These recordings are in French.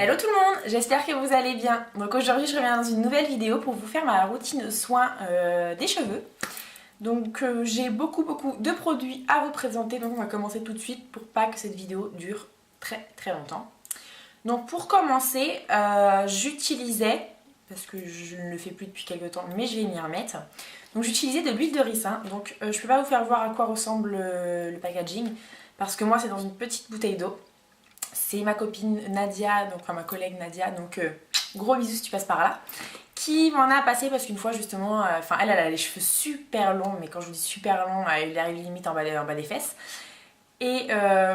Hello tout le monde, j'espère que vous allez bien. Donc aujourd'hui je reviens dans une nouvelle vidéo pour vous faire ma routine soin des cheveux. Donc j'ai beaucoup de produits à vous présenter, donc on va commencer tout de suite pour pas que cette vidéo dure très longtemps. Donc pour commencer, j'utilisais, parce que je ne le fais plus depuis quelques temps mais je vais m'y remettre, donc j'utilisais de l'huile de ricin. Donc je peux pas vous faire voir à quoi ressemble le packaging parce que moi c'est dans une petite bouteille d'eau. C'est ma copine Nadia, donc enfin ma collègue Nadia, donc gros bisous si tu passes par là, qui m'en a passé parce qu'une fois justement, elle a les cheveux super longs, mais quand je vous dis super longs, il arrive limite en bas des fesses. Et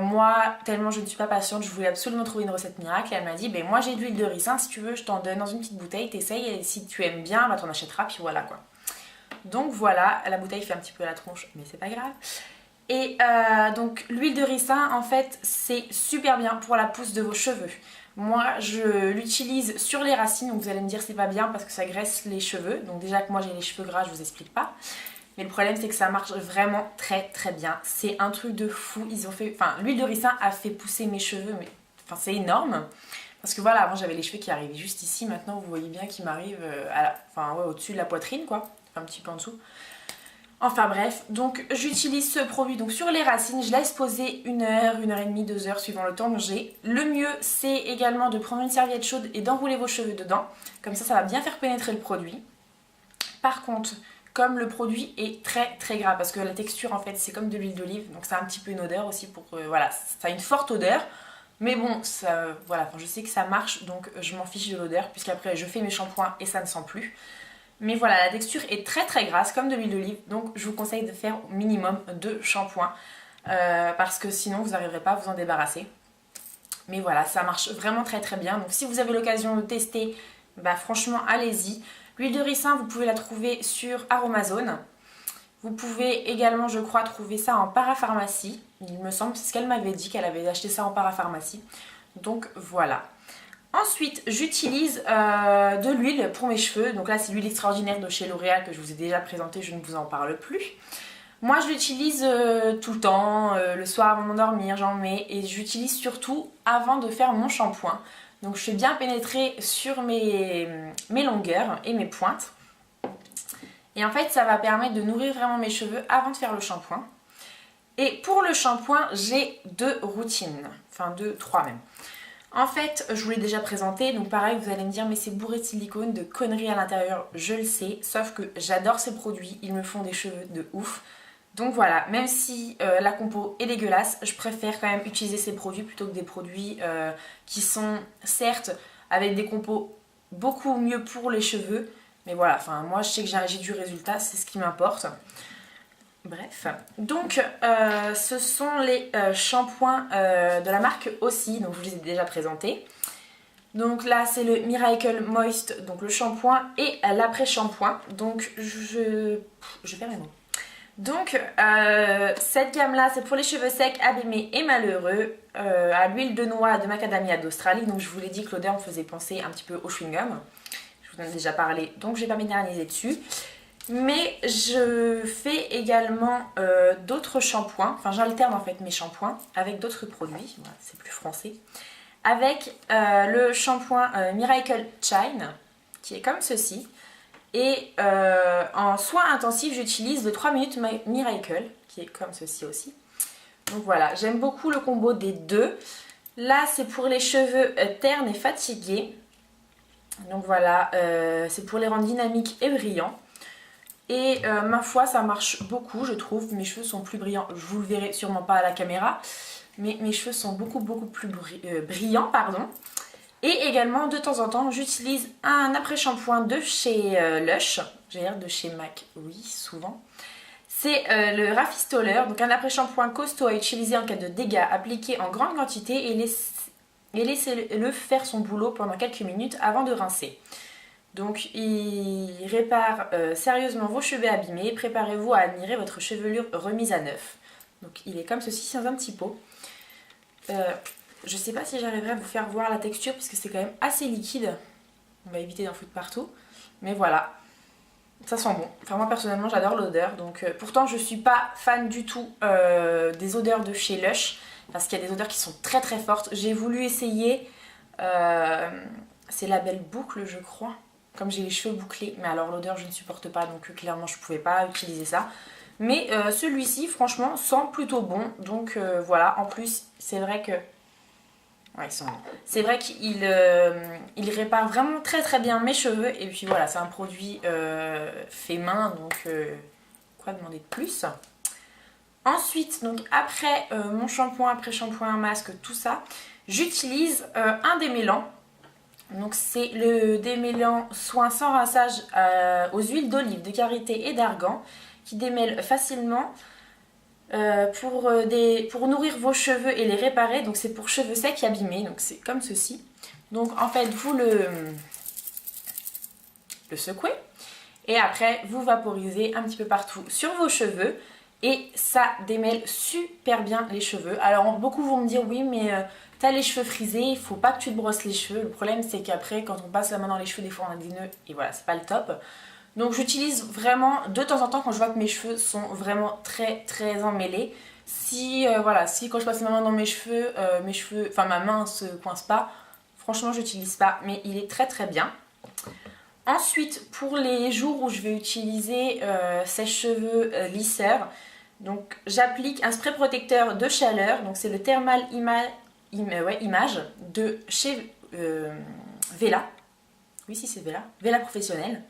moi, tellement je ne suis pas patiente, je voulais absolument trouver une recette miracle. Et elle m'a dit, ben moi j'ai de l'huile de ricin, si tu veux je t'en donne dans une petite bouteille, t'essayes et si tu aimes bien, bah t'en achèteras, puis voilà quoi. Donc voilà, la bouteille fait un petit peu la tronche, mais c'est pas grave. Et donc l'huile de ricin en fait c'est super bien pour la pousse de vos cheveux. Moi je l'utilise sur les racines, donc vous allez me dire c'est pas bien parce que ça graisse les cheveux. Donc déjà que moi j'ai les cheveux gras, je vous explique pas. Mais le problème c'est que ça marche vraiment très bien. C'est un truc de fou. Ils ont fait, enfin l'huile de ricin a fait pousser mes cheveux, mais enfin c'est énorme. Parce que voilà, avant j'avais les cheveux qui arrivaient juste ici, maintenant vous voyez bien qu'ils m'arrivent au-dessus de la poitrine quoi, un petit peu en dessous. Enfin bref, donc j'utilise ce produit donc sur les racines, je laisse poser 1 heure, 1 heure et demie, 2 heures suivant le temps que j'ai. Le mieux c'est également de prendre une serviette chaude et d'enrouler vos cheveux dedans, comme ça va bien faire pénétrer le produit. Par contre, comme le produit est très gras, parce que la texture en fait c'est comme de l'huile d'olive, donc ça a un petit peu une odeur aussi pour voilà, ça a une forte odeur. Mais bon, ça, voilà, je sais que ça marche, donc je m'en fiche de l'odeur, puisqu'après je fais mes shampoings et ça ne sent plus. Mais voilà, la texture est très grasse comme de l'huile d'olive, donc je vous conseille de faire au minimum 2 shampoings parce que sinon vous n'arriverez pas à vous en débarrasser. Mais voilà, ça marche vraiment très bien, donc si vous avez l'occasion de tester, bah franchement allez-y. L'huile de ricin, vous pouvez la trouver sur Aromazone. Vous pouvez également, je crois, trouver ça en parapharmacie. Il me semble, c'est ce qu'elle m'avait dit, qu'elle avait acheté ça en parapharmacie. Donc voilà. Ensuite, j'utilise de l'huile pour mes cheveux. Donc là, c'est l'huile extraordinaire de chez L'Oréal que je vous ai déjà présentée, je ne vous en parle plus. Moi, je l'utilise tout le temps, le soir avant de m'endormir, j'en mets. Et j'utilise surtout avant de faire mon shampoing. Donc je fais bien pénétrer sur mes longueurs et mes pointes. Et en fait, ça va permettre de nourrir vraiment mes cheveux avant de faire le shampoing. Et pour le shampoing, j'ai 2 routines. Enfin 3 même. En fait, je vous l'ai déjà présenté, donc pareil, vous allez me dire mais c'est bourré de silicone, de conneries à l'intérieur, je le sais, sauf que j'adore ces produits, ils me font des cheveux de ouf. Donc voilà, même si la compo est dégueulasse, je préfère quand même utiliser ces produits plutôt que des produits qui sont certes avec des compos beaucoup mieux pour les cheveux. Mais voilà, enfin moi je sais que j'ai du résultat, c'est ce qui m'importe. Bref, donc ce sont les shampoings de la marque Aussie, donc je vous les ai déjà présentés. Donc là c'est le Miracle Moist, donc le shampoing et l'après-shampoing. Donc je perds mes mots. Donc cette gamme là c'est pour les cheveux secs, abîmés et malheureux, à l'huile de noix de macadamia d'Australie. Donc je vous l'ai dit que l'odeur me faisait penser un petit peu au chewing-gum. Je vous en ai déjà parlé, donc je vais pas m'éterniser dessus. Mais je fais également d'autres shampoings, enfin j'alterne en fait mes shampoings avec d'autres produits, voilà, c'est plus français. Avec le shampoing Miracle Shine, qui est comme ceci. Et en soin intensif, j'utilise le 3 minutes Miracle, qui est comme ceci aussi. Donc voilà, j'aime beaucoup le combo des deux. Là, c'est pour les cheveux ternes et fatigués. Donc voilà, c'est pour les rendre dynamiques et brillants. Et ma foi, ça marche beaucoup, je trouve. Mes cheveux sont plus brillants. Je vous le verrai sûrement pas à la caméra. Mais mes cheveux sont beaucoup plus brillants, pardon. Et également, de temps en temps, j'utilise un après-shampoing de chez Lush. J'allais dire de chez MAC, oui, souvent. C'est le Rafistoleur, donc un après-shampoing costaud à utiliser en cas de dégâts, appliqué en grande quantité et laissez-le faire son boulot pendant quelques minutes avant de rincer. Donc il répare sérieusement vos cheveux abîmés, préparez-vous à admirer votre chevelure remise à neuf. Donc il est comme ceci dans un petit pot. Je sais pas si j'arriverai à vous faire voir la texture parce que c'est quand même assez liquide. On va éviter d'en foutre partout. Mais voilà, ça sent bon. Enfin moi personnellement j'adore l'odeur. Donc pourtant je suis pas fan du tout des odeurs de chez Lush parce qu'il y a des odeurs qui sont très fortes. J'ai voulu essayer C'est la belle boucle je crois, comme j'ai les cheveux bouclés, mais alors l'odeur je ne supporte pas, donc clairement je ne pouvais pas utiliser ça. Mais celui-ci franchement sent plutôt bon, donc voilà. En plus c'est vrai que ouais, c'est vrai qu'il il répare vraiment très très bien mes cheveux. Et puis voilà, c'est un produit fait main, donc quoi demander de plus. Ensuite, donc après mon shampoing, après-shampoing, masque, tout ça, j'utilise un démêlant. Donc c'est le démêlant soin sans rinçage aux huiles d'olive, de karité et d'argan, qui démêle facilement pour nourrir vos cheveux et les réparer. Donc c'est pour cheveux secs et abîmés, donc c'est comme ceci. Donc en fait vous le secouez et après vous vaporisez un petit peu partout sur vos cheveux et ça démêle super bien les cheveux. Alors beaucoup vont me dire oui mais t'as les cheveux frisés, il faut pas que tu te brosses les cheveux. Le problème c'est qu'après quand on passe la main dans les cheveux des fois on a des nœuds et voilà c'est pas le top. Donc j'utilise vraiment de temps en temps quand je vois que mes cheveux sont vraiment très très emmêlés. Si voilà, si quand je passe ma main dans mes cheveux, enfin ma main se coince pas, franchement j'utilise pas, mais il est très très bien. Ensuite pour les jours où je vais utiliser sèche-cheveux lisseur, donc j'applique un spray protecteur de chaleur, donc c'est le Thermal Image de chez Vela. Oui si c'est Vela, Vela Professionnel.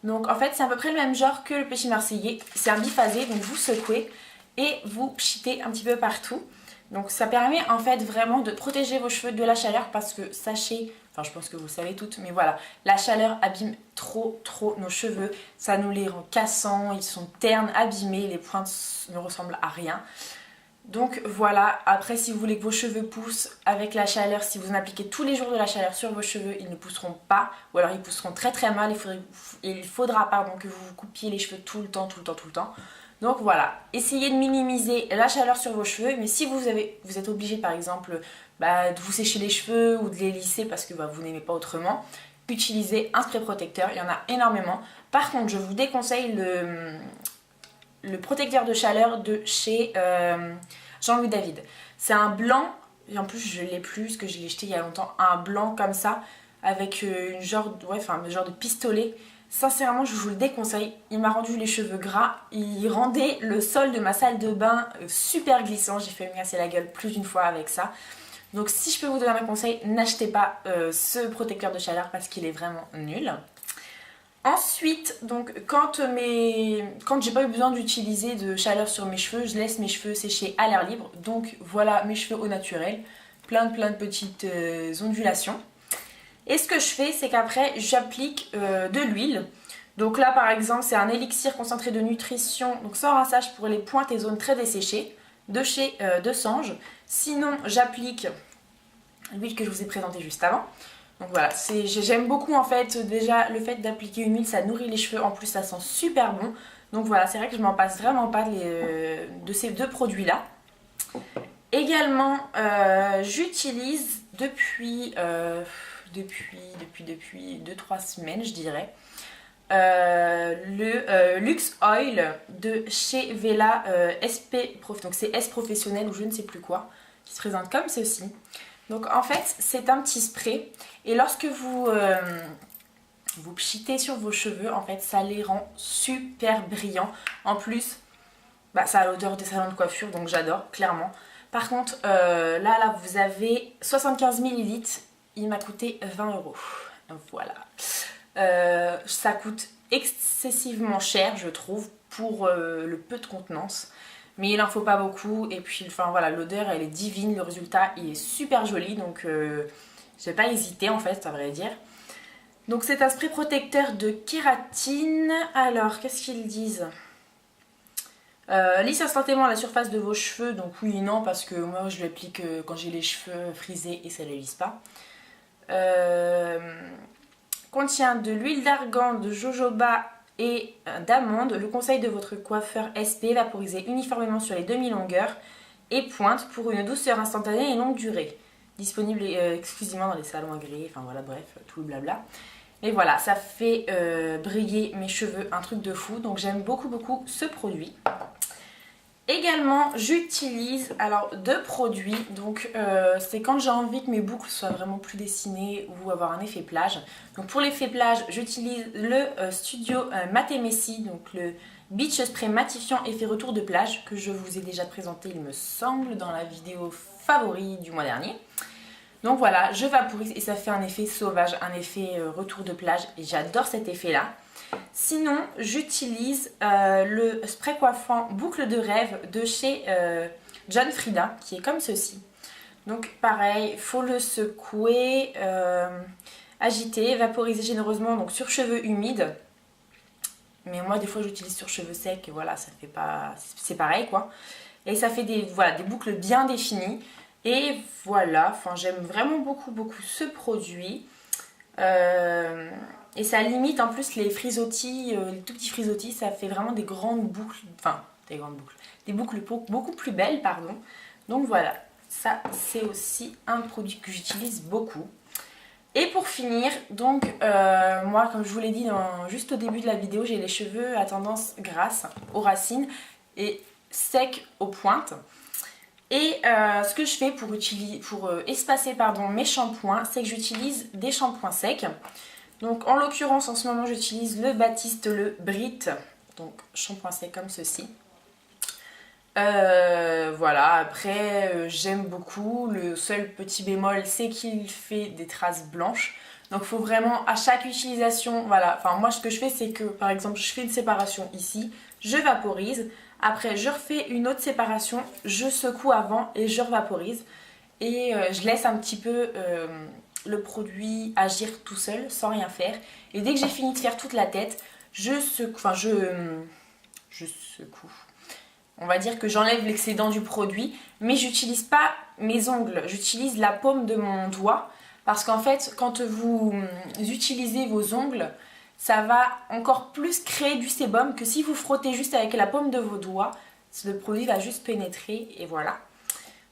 Donc en fait c'est à peu près le même genre que le péché marseillais, c'est un biphasé, donc vous secouez et vous pchitez un petit peu partout. Donc ça permet en fait vraiment de protéger vos cheveux de la chaleur parce que sachez, enfin je pense que vous le savez toutes, mais voilà, la chaleur abîme trop nos cheveux, ça nous les rend cassants, ils sont ternes, abîmés, les pointes ne ressemblent à rien. Donc voilà, après si vous voulez que vos cheveux poussent avec la chaleur, si vous en appliquez tous les jours de la chaleur sur vos cheveux, ils ne pousseront pas, ou alors ils pousseront très très mal, il faudra que vous vous coupiez les cheveux tout le temps. Donc voilà, essayez de minimiser la chaleur sur vos cheveux, mais si vous êtes obligé par exemple de vous sécher les cheveux ou de les lisser parce que vous n'aimez pas autrement, utilisez un spray protecteur, il y en a énormément. Par contre je vous déconseille le protecteur de chaleur de chez Jean-Louis David. C'est un blanc, et en plus je l'ai plus parce que je l'ai jeté il y a longtemps, un blanc comme ça, avec un genre de pistolet. Sincèrement je vous le déconseille, il m'a rendu les cheveux gras, il rendait le sol de ma salle de bain super glissant, j'ai fait me casser la gueule plus d'une fois avec ça. Donc si je peux vous donner un conseil, n'achetez pas ce protecteur de chaleur parce qu'il est vraiment nul. Ensuite, donc quand j'ai pas eu besoin d'utiliser de chaleur sur mes cheveux, je laisse mes cheveux sécher à l'air libre. Donc voilà mes cheveux au naturel, plein de petites ondulations. Et ce que je fais, c'est qu'après j'applique de l'huile. Donc là par exemple c'est un élixir concentré de nutrition, donc sans rinçage pour les pointes et zones très desséchées, de chez De Sange. Sinon j'applique l'huile que je vous ai présentée juste avant. Donc voilà, j'aime beaucoup en fait déjà le fait d'appliquer une huile, ça nourrit les cheveux, en plus ça sent super bon. Donc voilà, c'est vrai que je m'en passe vraiment pas de ces deux produits là. Également, j'utilise depuis 2-3 semaines je dirais, le Luxe Oil de chez Vela SP Prof, donc c'est S Professionnel ou je ne sais plus quoi, qui se présente comme ceci. Donc en fait c'est un petit spray et lorsque vous pchitez sur vos cheveux, en fait ça les rend super brillants. En plus ça a l'odeur des salons de coiffure donc j'adore clairement. Par contre là vous avez 75 ml, il m'a coûté 20 €. Voilà. Ça coûte excessivement cher je trouve pour le peu de contenance. Mais il en faut pas beaucoup et puis enfin voilà, l'odeur elle est divine, le résultat il est super joli donc j'ai pas hésité en fait à vrai dire. Donc c'est un spray protecteur de kératine. Alors qu'est-ce qu'ils disent, lisse instantanément la surface de vos cheveux, donc oui et non parce que moi je l'applique quand j'ai les cheveux frisés et ça les lisse pas. Contient de l'huile d'argan, de jojoba et d'amande. Le conseil de votre coiffeur SP, vaporiser uniformément sur les demi-longueurs et pointe pour une douceur instantanée et longue durée. Disponible exclusivement dans les salons agréés, enfin voilà bref, tout le blabla. Et voilà, ça fait briller mes cheveux, un truc de fou, donc j'aime beaucoup ce produit. Également, j'utilise alors deux produits. Donc c'est quand j'ai envie que mes boucles soient vraiment plus dessinées ou avoir un effet plage. Donc pour l'effet plage, j'utilise le Studio Matte Messi, donc le Beach Spray matifiant effet retour de plage que je vous ai déjà présenté, il me semble, dans la vidéo favori du mois dernier. Donc voilà, je vaporise et ça fait un effet sauvage, un effet retour de plage et j'adore cet effet-là. Sinon, j'utilise le spray coiffant boucle de rêve de chez John Frieda, qui est comme ceci. Donc pareil, il faut le secouer, agiter, vaporiser généreusement donc sur cheveux humides. Mais moi des fois j'utilise sur cheveux secs et voilà, ça fait pas, c'est pareil quoi. Et ça fait des boucles bien définies. Et voilà, enfin j'aime vraiment beaucoup ce produit. Et ça limite en plus les frisottis, les tout petits frisottis, ça fait vraiment des grandes boucles, des boucles beaucoup plus belles, pardon. Donc voilà, ça c'est aussi un produit que j'utilise beaucoup. Et pour finir, donc moi comme je vous l'ai dit juste au début de la vidéo, j'ai les cheveux à tendance grasse aux racines et secs aux pointes. Et ce que je fais pour espacer mes shampoings, c'est que j'utilise des shampoings secs. Donc en l'occurrence en ce moment j'utilise le Batiste, le Brit, donc shampoing sec comme ceci. Voilà, après j'aime beaucoup, le seul petit bémol c'est qu'il fait des traces blanches. Donc il faut vraiment à chaque utilisation, voilà, enfin moi ce que je fais c'est que par exemple je fais une séparation ici, je vaporise, après je refais une autre séparation, je secoue avant et je revaporise. Et je laisse un petit peu le produit agir tout seul sans rien faire. Et dès que j'ai fini de faire toute la tête, je secoue. On va dire que j'enlève l'excédent du produit, mais j'utilise pas mes ongles, j'utilise la paume de mon doigt. Parce qu'en fait, quand vous utilisez vos ongles, ça va encore plus créer du sébum que si vous frottez juste avec la paume de vos doigts. Le produit va juste pénétrer et voilà.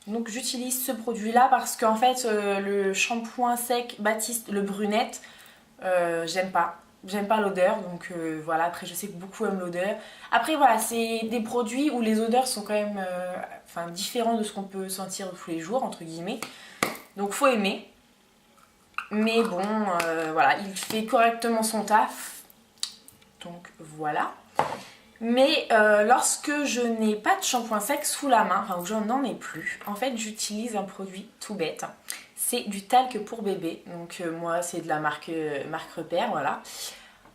Donc j'utilise ce produit là parce qu'en fait le shampoing sec Batiste, le brunette, j'aime pas l'odeur, donc voilà, après je sais que beaucoup aiment l'odeur. Après voilà, c'est des produits où les odeurs sont quand même différentes de ce qu'on peut sentir tous les jours entre guillemets, donc faut aimer. Mais bon voilà, il fait correctement son taf, donc voilà. Mais lorsque je n'ai pas de shampoing sec sous la main, enfin où j'en ai plus, en fait j'utilise un produit tout bête. C'est du talc pour bébé, donc moi c'est de la marque Repère, voilà.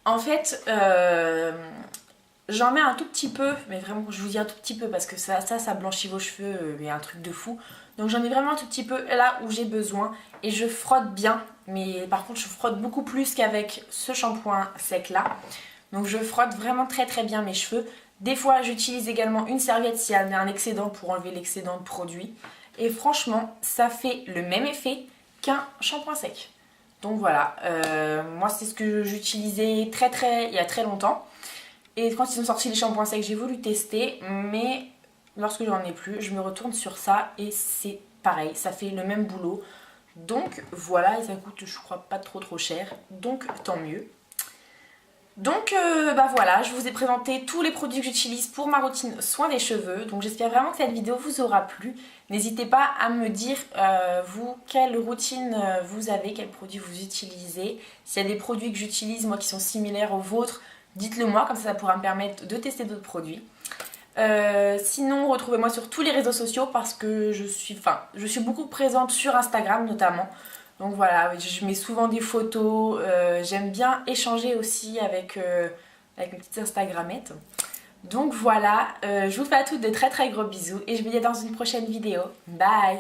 En fait j'en mets un tout petit peu, mais vraiment je vous dis un tout petit peu parce que ça blanchit vos cheveux, mais un truc de fou. Donc j'en ai vraiment un tout petit peu là où j'ai besoin et je frotte bien, mais par contre je frotte beaucoup plus qu'avec ce shampoing sec là. Donc je frotte vraiment très bien mes cheveux. Des fois j'utilise également une serviette s'il y a un excédent pour enlever l'excédent de produit. Et franchement ça fait le même effet qu'un shampoing sec. Donc voilà, moi c'est ce que j'utilisais il y a très longtemps. Et quand ils ont sorti les shampoings secs j'ai voulu tester. Mais lorsque j'en ai plus je me retourne sur ça et c'est pareil, ça fait le même boulot. Donc voilà, et ça coûte je crois pas trop cher. Donc tant mieux. Donc voilà, je vous ai présenté tous les produits que j'utilise pour ma routine soin des cheveux. Donc j'espère vraiment que cette vidéo vous aura plu. N'hésitez pas à me dire vous quelle routine vous avez, quels produits vous utilisez. S'il y a des produits que j'utilise moi qui sont similaires aux vôtres, dites-le moi, comme ça pourra me permettre de tester d'autres produits. Sinon retrouvez-moi sur tous les réseaux sociaux parce que je suis beaucoup présente sur Instagram notamment. Donc voilà, je mets souvent des photos, j'aime bien échanger aussi avec mes petites Instagrammettes. Donc voilà, je vous fais à toutes de très gros bisous et je vous dis dans une prochaine vidéo. Bye!